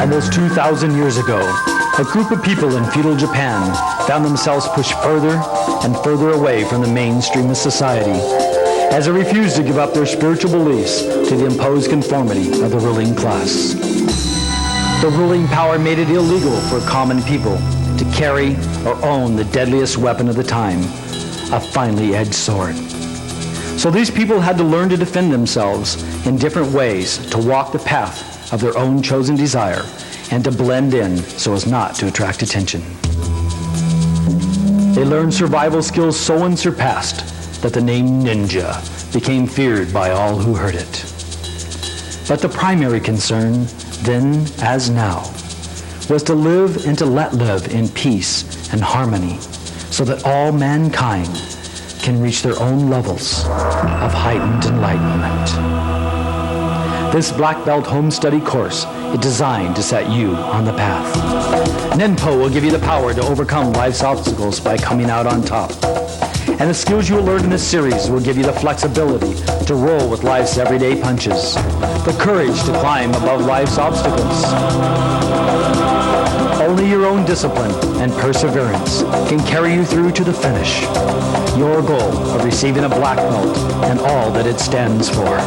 Almost 2,000 years ago, a group of people in feudal Japan found themselves pushed further and further away from the mainstream of society as they refused to give up their spiritual beliefs to the imposed conformity of the ruling class. The ruling power made it illegal for common people to carry or own the deadliest weapon of the time, a finely edged sword. So these people had to learn to defend themselves in different ways, to walk the path of their own chosen desire, and to blend in so as not to attract attention. They learned survival skills so unsurpassed that the name ninja became feared by all who heard it. But the primary concern, then as now, was to live and to let live in peace and harmony so that all mankind can reach their own levels of heightened enlightenment. This Black Belt Home Study course is designed to set you on the path. Nenpo will give you the power to overcome life's obstacles by coming out on top. And the skills you will learn in this series will give you the flexibility to roll with life's everyday punches, the courage to climb above life's obstacles. Only your own discipline and perseverance can carry you through to the finish. Your goal of receiving a black belt and all that it stands for.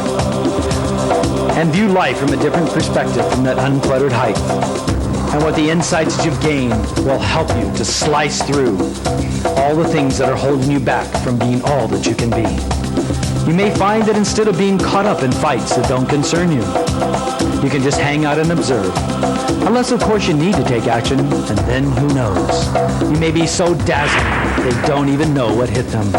And view life from a different perspective from that uncluttered height. And what the insights that you've gained will help you to slice through all the things that are holding you back from being all that you can be. You may find that instead of being caught up in fights that don't concern you, you can just hang out and observe. Unless, of course, you need to take action, and then who knows? You may be so dazzling they don't even know what hit them.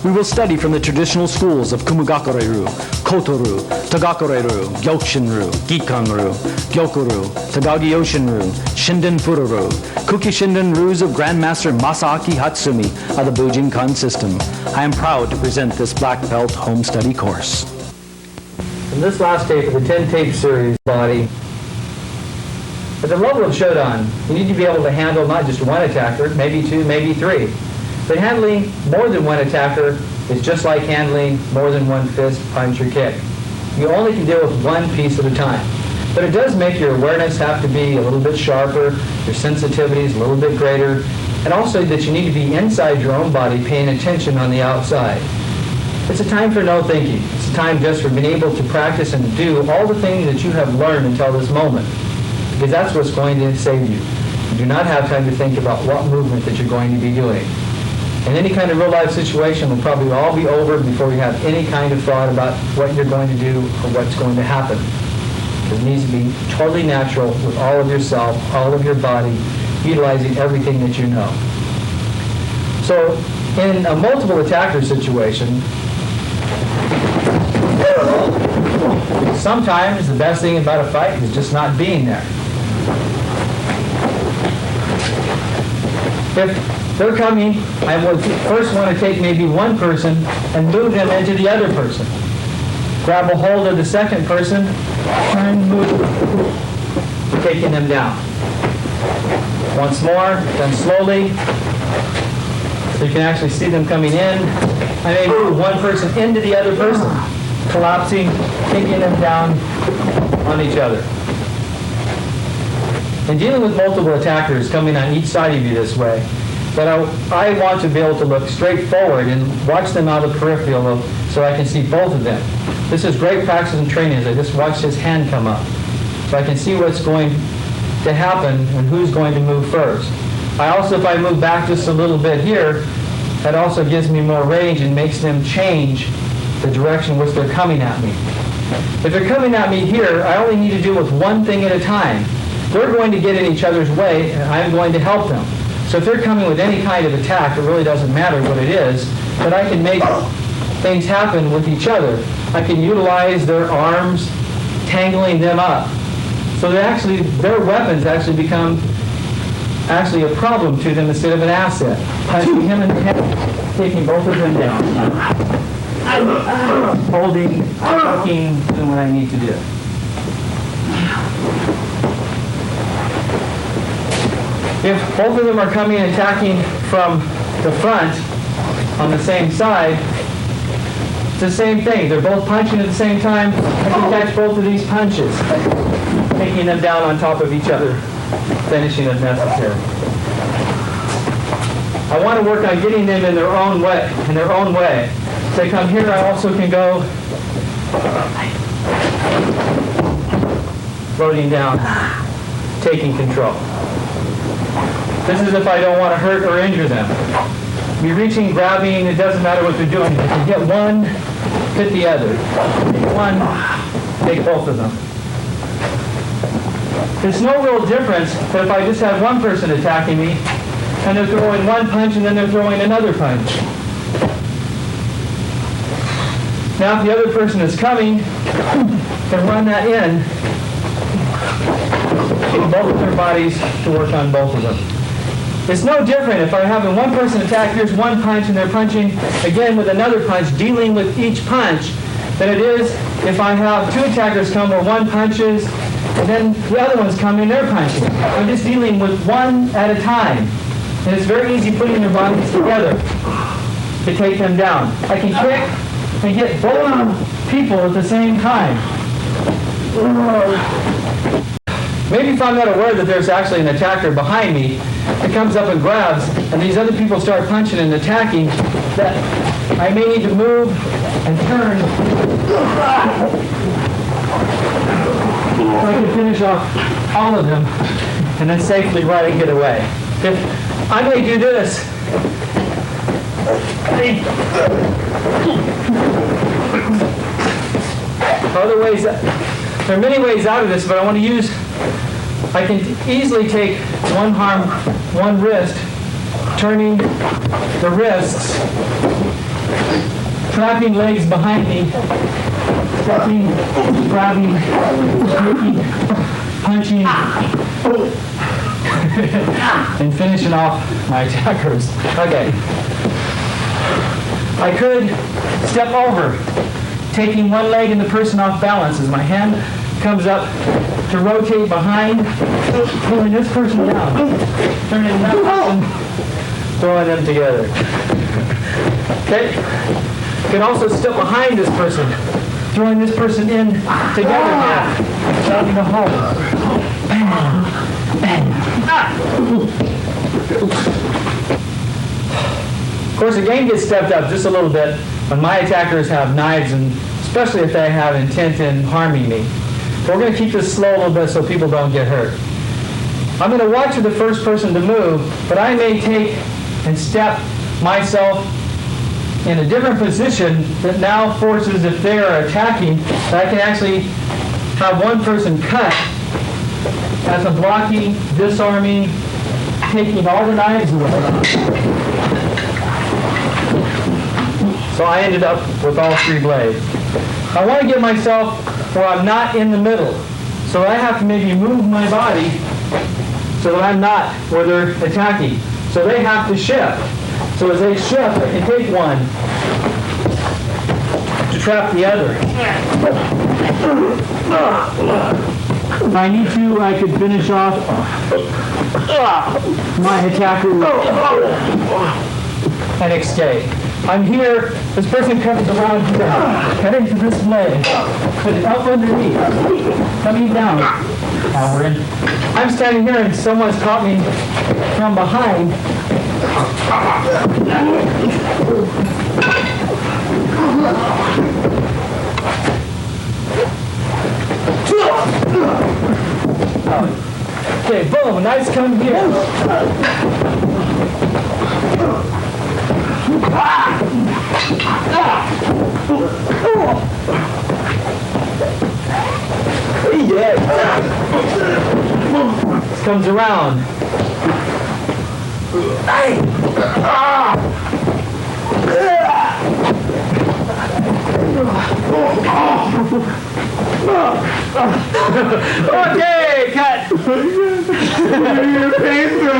We will study from the traditional schools of Kumugakure-ryu, Koto-ryu, Tagakure-ryu, Gyokushin-ryu, Gikan-ryu, Gyokuro, Tagagi-yoshin-ryu, Shinden-furu-ryu, Kuki-shinden-ryus of Grandmaster Masaaki Hatsumi of the Bujinkan system. I am proud to present this Black Belt Home Study course. In this last tape of the 10-tape series, Body, at the level of Shodan, you need to be able to handle not just one attacker, maybe two, maybe three. But handling more than one attacker is just like handling more than one fist, punch, or kick. You only can deal with one piece at a time. But it does make your awareness have to be a little bit sharper, your sensitivity is a little bit greater, and also that you need to be inside your own body paying attention on the outside. It's a time for no thinking. It's a time just for being able to practice and do all the things that you have learned until this moment. Because that's what's going to save you. You do not have time to think about what movement that you're going to be doing. And any kind of real-life situation will probably all be over before you have any kind of thought about what you're going to do or what's going to happen. It needs to be totally natural with all of yourself, all of your body, utilizing everything that you know. So in a multiple attacker situation, sometimes the best thing about a fight is just not being there. If they're coming, I would first want to take maybe one person and move them into the other person. Grab a hold of the second person and move, taking them down. Once more, done slowly. So you can actually see them coming in. I may move one person into the other person, collapsing, taking them down on each other. In dealing with multiple attackers coming on each side of you this way, but I want to be able to look straight forward and watch them out of the peripheral so I can see both of them. This is great practice and training as I just watch his hand come up. So I can see what's going to happen and who's going to move first. I also, if I move back just a little bit here, that also gives me more range and makes them change the direction in which they're coming at me. If they're coming at me here, I only need to deal with one thing at a time. They're going to get in each other's way, and I'm going to help them. So if they're coming with any kind of attack, it really doesn't matter what it is, but I can make things happen with each other. I can utilize their arms, tangling them up. So they actually, their weapons actually become a problem to them instead of an asset. Punching him in the head, taking both of them down. Holding, tucking, doing what I need to do. If both of them are coming and attacking from the front on the same side, It's the same thing. They're both punching at the same time. I can catch both of these punches, taking them down on top of each other, finishing if necessary. I want to work on getting them in their own way. So I come here, I also can go floating down, taking control. This is if I don't want to hurt or injure them. Be reaching, grabbing, it doesn't matter what they're doing. If you get one, hit the other. Take one, take both of them. There's no real difference that if I just have one person attacking me, and they're throwing one punch and then they're throwing another punch. Now if the other person is coming, then run that in, get both of their bodies to work on both of them. It's no different if I'm having one person attack, here's one punch and they're punching again with another punch, dealing with each punch, than it is if I have two attackers come where one punches and then the other one's coming, they're punching. I'm just dealing with one at a time. And it's very easy putting their bodies together to take them down. I can kick and hit both people at the same time. Maybe if I'm not aware that there's actually an attacker behind me that comes up and grabs, and these other people start punching and attacking, that I may need to move and turn so I can finish off all of them and then safely run and get away. If I may do this. Other ways, there are many ways out of this, but I want to use, I can easily take one arm, one wrist, turning the wrists, trapping legs behind me, stepping, grabbing, kicking, punching, and finishing off my attackers. Okay. I could step over, taking one leg and the person off balance as my hand comes up to rotate behind, pulling this person down, turning that person, throwing them together. Okay? I can also step behind this person, throwing this person in together now, grabbing a hold. Bang, bang. Of course, the game gets stepped up just a little bit when my attackers have knives, and especially if they have intent in harming me. So we're going to keep this slow a little bit so people don't get hurt. I'm going to watch for the first person to move, but I may take and step myself in a different position that now forces, if they are attacking, that I can actually have one person cut as a blocking, disarming, taking all the knives away. So I ended up with all three blades. I want to get myself where I'm not in the middle. So I have to maybe move my body so that I'm not where they're attacking. So they have to shift. So as they shift, I can take one to trap the other. If I need to, I could finish off my attacker and escape. I'm here, this person comes around here, heading to this leg, put it up underneath, coming down. Now we're in. I'm standing here and someone's caught me from behind. Okay, boom, nice come here. This comes around. Okay, cut. You're painful.